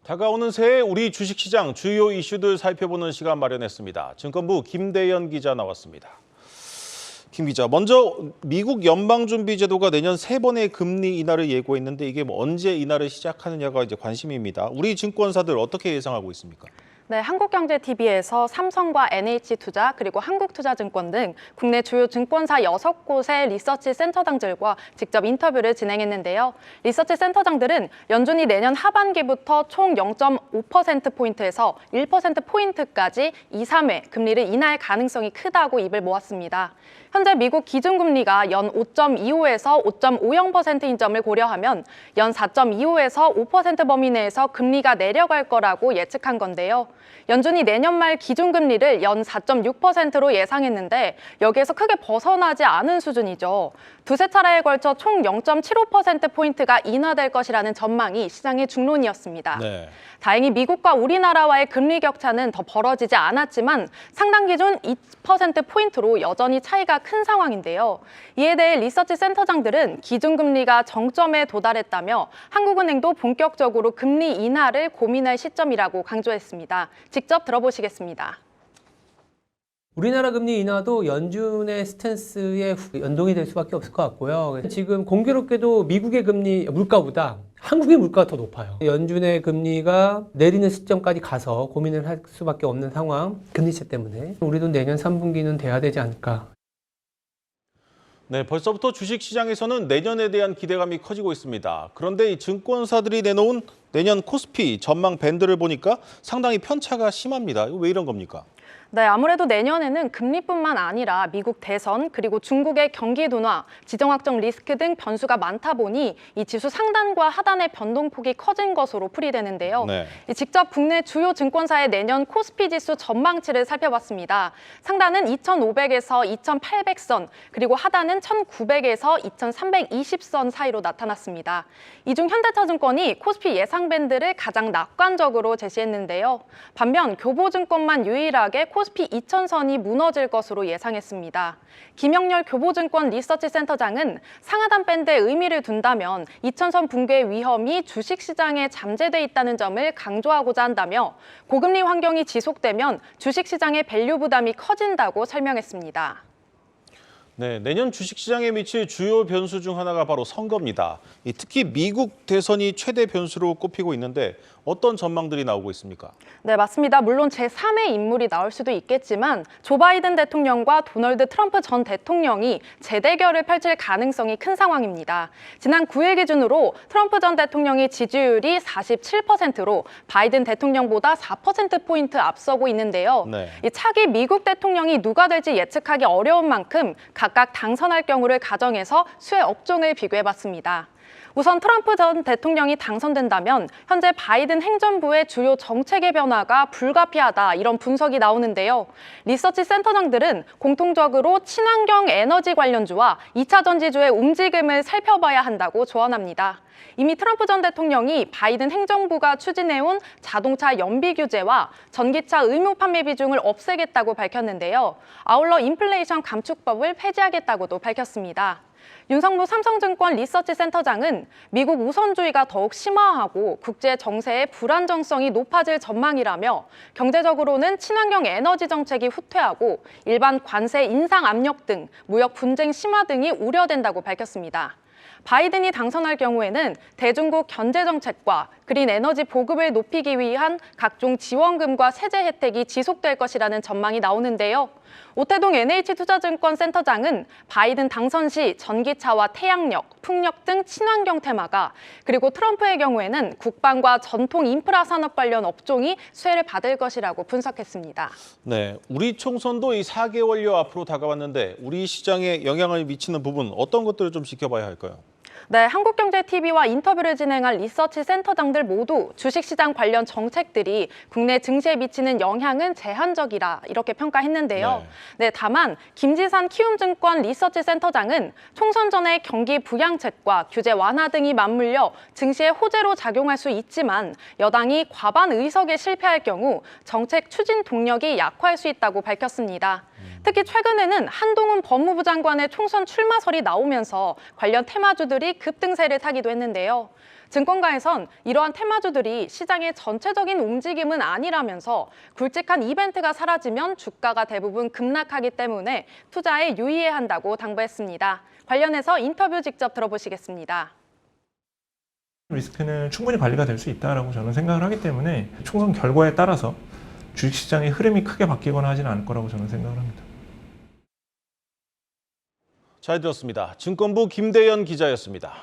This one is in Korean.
다가오는 새해 우리 주식시장 주요 이슈들 살펴보는 시간 마련했습니다. 증권부 김대현 기자 나왔습니다. 김 기자, 먼저 미국 연방준비제도가 내년 3번의 금리 인하를 예고했는데 이게 언제 인하를 시작하느냐가 이제 관심입니다. 우리 증권사들 어떻게 예상하고 있습니까? 네, 한국경제TV에서 삼성과 NH투자 그리고 한국투자증권 등 국내 주요 증권사 6곳의 리서치 센터장들과 직접 인터뷰를 진행했는데요. 리서치 센터장들은 연준이 내년 하반기부터 총 0.5%포인트에서 1%포인트까지 2, 3회 금리를 인하할 가능성이 크다고 입을 모았습니다. 현재 미국 기준금리가 연 5.25에서 5.50%인 점을 고려하면 연 4.25에서 5% 범위 내에서 금리가 내려갈 거라고 예측한 건데요. 연준이 내년 말 기준금리를 연 4.6%로 예상했는데 여기에서 크게 벗어나지 않은 수준이죠. 두세 차례에 걸쳐 총 0.75%포인트가 인하될 것이라는 전망이 시장의 중론이었습니다. 네. 다행히 미국과 우리나라와의 금리 격차는 더 벌어지지 않았지만 상당 기준 2%포인트로 여전히 차이가 큰 상황인데요. 이에 대해 리서치 센터장들은 기준금리가 정점에 도달했다며 한국은행도 본격적으로 금리 인하를 고민할 시점이라고 강조했습니다. 직접 들어보시겠습니다. 우리나라 금리 인하도 연준의 스탠스에 연동이 될 수밖에 없을 것 같고요. 지금 공교롭게도 미국의 금리 물가보다 한국의 물가가 더 높아요. 연준의 금리가 내리는 시점까지 가서 고민을 할 수밖에 없는 상황, 금리채 때문에. 우리도 내년 3분기는 돼야 되지 않을까. 네, 벌써부터 주식시장에서는 내년에 대한 기대감이 커지고 있습니다. 그런데 이 증권사들이 내놓은 내년 코스피 전망 밴드를 보니까 상당히 편차가 심합니다. 이거 왜 이런 겁니까? 네, 아무래도 내년에는 금리뿐만 아니라 미국 대선 그리고 중국의 경기 둔화, 지정 확정 리스크 등 변수가 많다 보니 이 지수 상단과 하단의 변동폭이 커진 것으로 풀이되는데요. 네. 직접 국내 주요 증권사의 내년 코스피 지수 전망치를 살펴봤습니다. 상단은 2,500에서 2,800선, 그리고 하단은 1,900에서 2,320선 사이로 나타났습니다. 이 중 현대차증권이 코스피 예상 밴드를 가장 낙관적으로 제시했는데요. 반면 교보증권만 유일하게 코스피 2,000선이 무너질 것으로 예상했습니다. 김영렬 교보증권 리서치 센터장은 상하단 밴드에 의미를 둔다면 2,000선 붕괴의 위험이 주식시장에 잠재돼 있다는 점을 강조하고자 한다며 고금리 환경이 지속되면 주식시장의 밸류 부담이 커진다고 설명했습니다. 네, 내년 주식시장에 미칠 주요 변수 중 하나가 바로 선거입니다. 특히 미국 대선이 최대 변수로 꼽히고 있는데 어떤 전망들이 나오고 있습니까? 네, 맞습니다. 물론 제3의 인물이 나올 수도 있겠지만 조 바이든 대통령과 도널드 트럼프 전 대통령이 재대결을 펼칠 가능성이 큰 상황입니다. 지난 9일 기준으로 트럼프 전 대통령의 지지율이 47%로 바이든 대통령보다 4%포인트 앞서고 있는데요. 네. 이 차기 미국 대통령이 누가 될지 예측하기 어려운 만큼 각각 당선할 경우를 가정해서 수의 업종을 비교해봤습니다. 우선 트럼프 전 대통령이 당선된다면 현재 바이든 행정부의 주요 정책의 변화가 불가피하다 이런 분석이 나오는데요. 리서치 센터장들은 공통적으로 친환경 에너지 관련주와 2차 전지주의 움직임을 살펴봐야 한다고 조언합니다. 이미 트럼프 전 대통령이 바이든 행정부가 추진해온 자동차 연비 규제와 전기차 의무 판매 비중을 없애겠다고 밝혔는데요. 아울러 인플레이션 감축법을 폐지하겠다고도 밝혔습니다. 윤성무 삼성증권 리서치 센터장은 미국 우선주의가 더욱 심화하고 국제 정세의 불안정성이 높아질 전망이라며 경제적으로는 친환경 에너지 정책이 후퇴하고 일반 관세 인상 압력 등 무역 분쟁 심화 등이 우려된다고 밝혔습니다. 바이든이 당선할 경우에는 대중국 견제 정책과 그린 에너지 보급을 높이기 위한 각종 지원금과 세제 혜택이 지속될 것이라는 전망이 나오는데요. 오태동 NH투자증권 센터장은 바이든 당선 시 전기차와 태양력, 풍력 등 친환경 테마가, 그리고 트럼프의 경우에는 국방과 전통 인프라 산업 관련 업종이 수혜를 받을 것이라고 분석했습니다. 네, 우리 총선도 이 4개월여 앞으로 다가왔는데 우리 시장에 영향을 미치는 부분 어떤 것들을 좀 지켜봐야 할까요? 네, 한국경제TV와 인터뷰를 진행한 리서치 센터장들 모두 주식시장 관련 정책들이 국내 증시에 미치는 영향은 제한적이라 이렇게 평가했는데요. 네, 다만 김지산 키움증권 리서치 센터장은 총선 전에 경기 부양책과 규제 완화 등이 맞물려 증시에 호재로 작용할 수 있지만 여당이 과반 의석에 실패할 경우 정책 추진 동력이 약화할 수 있다고 밝혔습니다. 특히 최근에는 한동훈 법무부 장관의 총선 출마설이 나오면서 관련 테마주들이 급등세를 타기도 했는데요. 증권가에선 이러한 테마주들이 시장의 전체적인 움직임은 아니라면서 굵직한 이벤트가 사라지면 주가가 대부분 급락하기 때문에 투자에 유의해야 한다고 당부했습니다. 관련해서 인터뷰 직접 들어보시겠습니다. 리스크는 충분히 관리가 될 수 있다라고 저는 생각을 하기 때문에 총선 결과에 따라서 주식시장의 흐름이 크게 바뀌거나 하지는 않을 거라고 저는 생각을 합니다. 잘 들었습니다. 증권부 김대연 기자였습니다.